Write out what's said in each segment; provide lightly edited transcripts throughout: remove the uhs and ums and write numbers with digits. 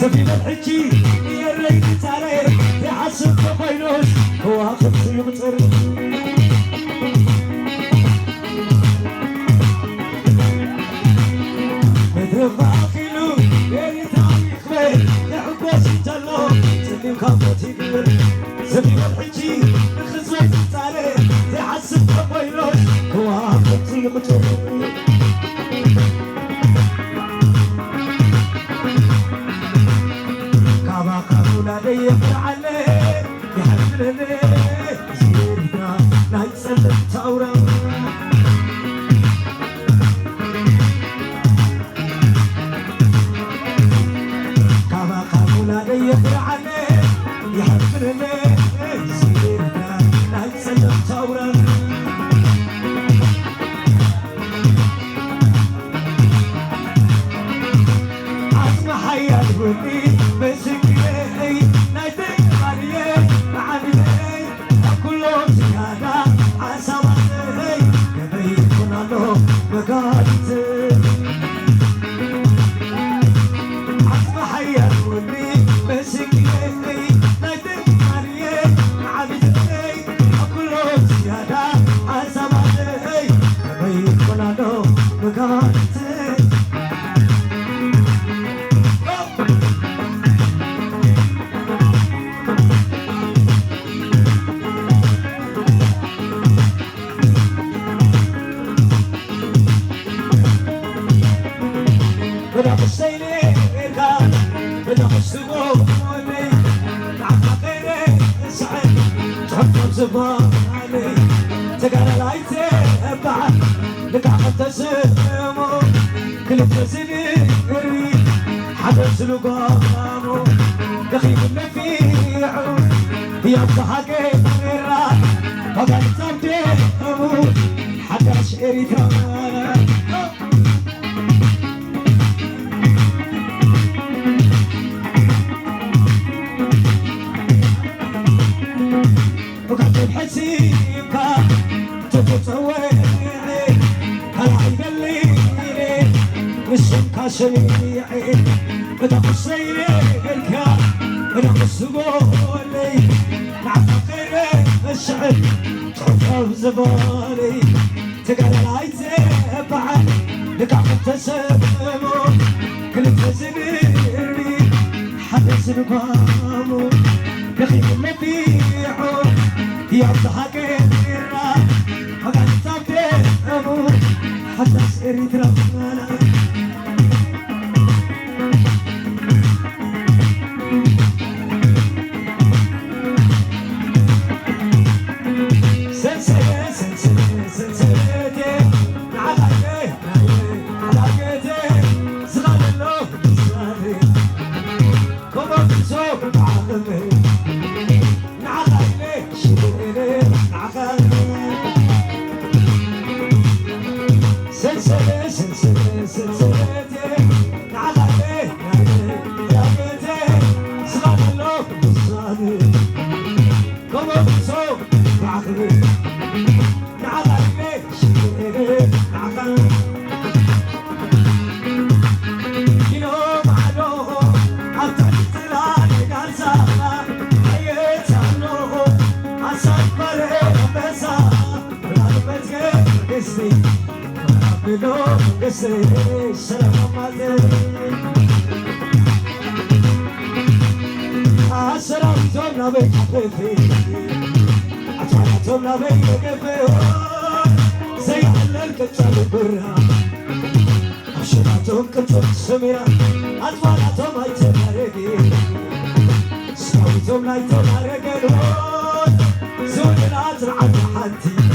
سفي الحجي يريد تعالي يحسب بينوش هو خبز يمطر مدرب باقيلو يريد تاريخ بي يحبس يتلو تلي مخافوتي قبل سفي الحجي خزوة تعالي يحسب بينوش هو خبز يمطر يفرع عليه يحمل ليه سيرنا لا يسلم ثورة كما قامولا يفرع عليه يحمل ليه سيرنا لا يسلم ثورة عزم حياة ودي مسك زبالي تقال لايتي بعد لك عقد تسمو كل تسني يريد حبس لقامو دخيل النفيعو يضحك الراح فقد تبديمو حتى شعري كمان حسيبك تتطوعي هلا يقليني وشك شيعي بدأ صيرك بدأ السقولي نعفقر الشعر تعرف زبالي تقال لايتي بعد لك عقد تسمو كل تزبيري حدث رقامو يخيب النبيعو يضحك الراح فقد تبديمو حتى سيري ترفانا سلسلة سلسلة سلسلتي نعلقي علاقتي صغار اللوح بسالي كبر بسوق بعظمي سلسلة سلسلة سلسلتي نعلقي علاقتي صغار اللوح بسالي كبر بسوق بعظمي نعلقي شبيري نعلقي بلو قصي سلام عليك سلامتهم نبيك حبيبي عطانتهم نبيك كيفي زي حلال كتاب برا عشراتهم كتاب سميرا أطفالاتهم هاي تمارقي سكوتهم لاي تمارقي زولنا ترعد حدي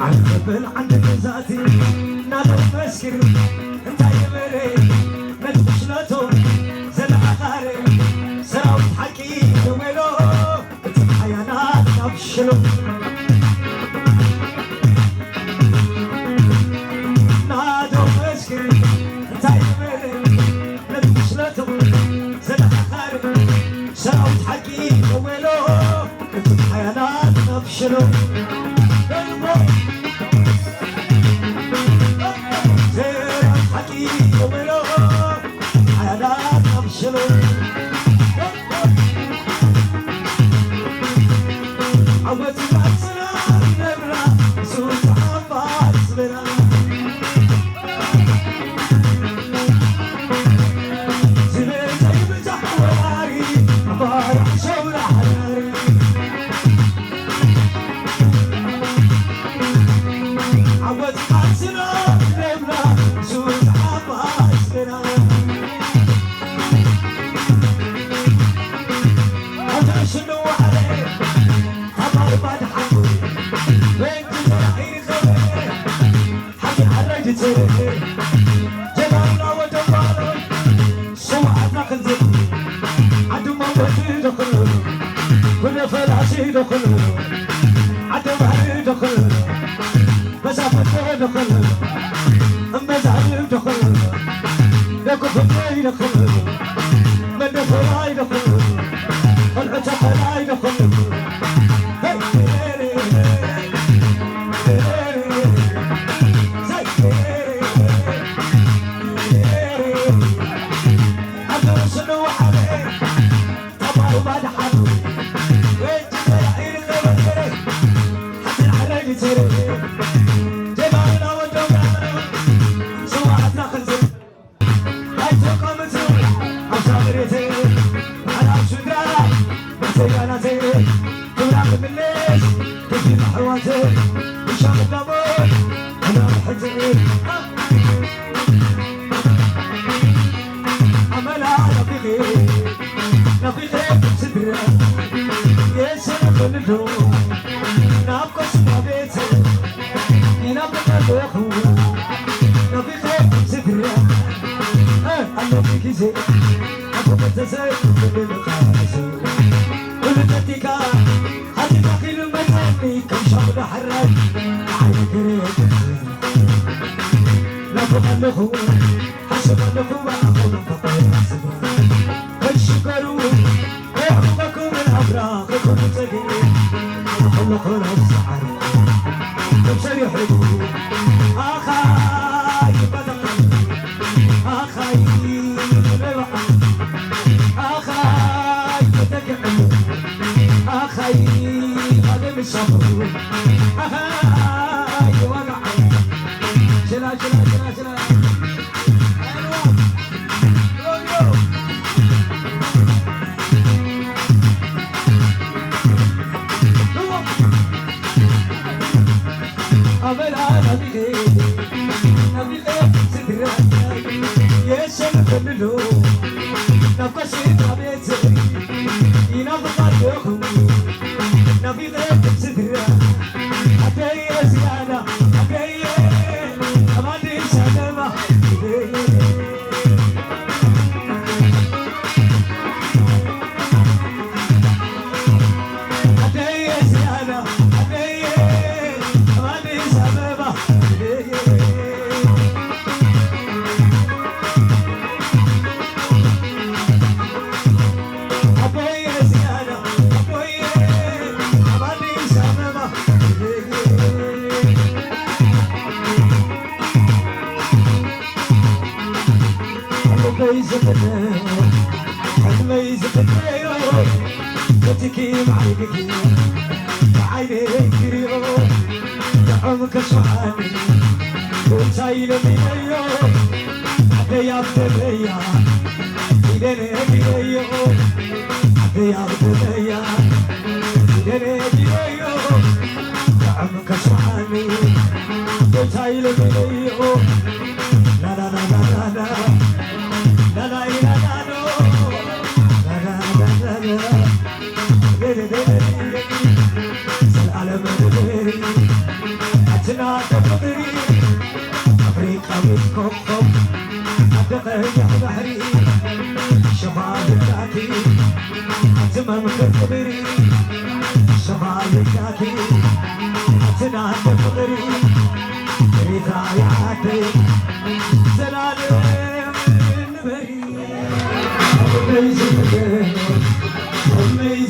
عالقبل عندك ذاتي نادر مسكر انت يمري مدفشلتهم زلع غاري سراوت حكي وميلو انت حيانات نفشلو نادر مسكر انت يمري مدفشلتهم زلع غاري سراوت حكي وميلو انت حيانات نفشلو Amazing,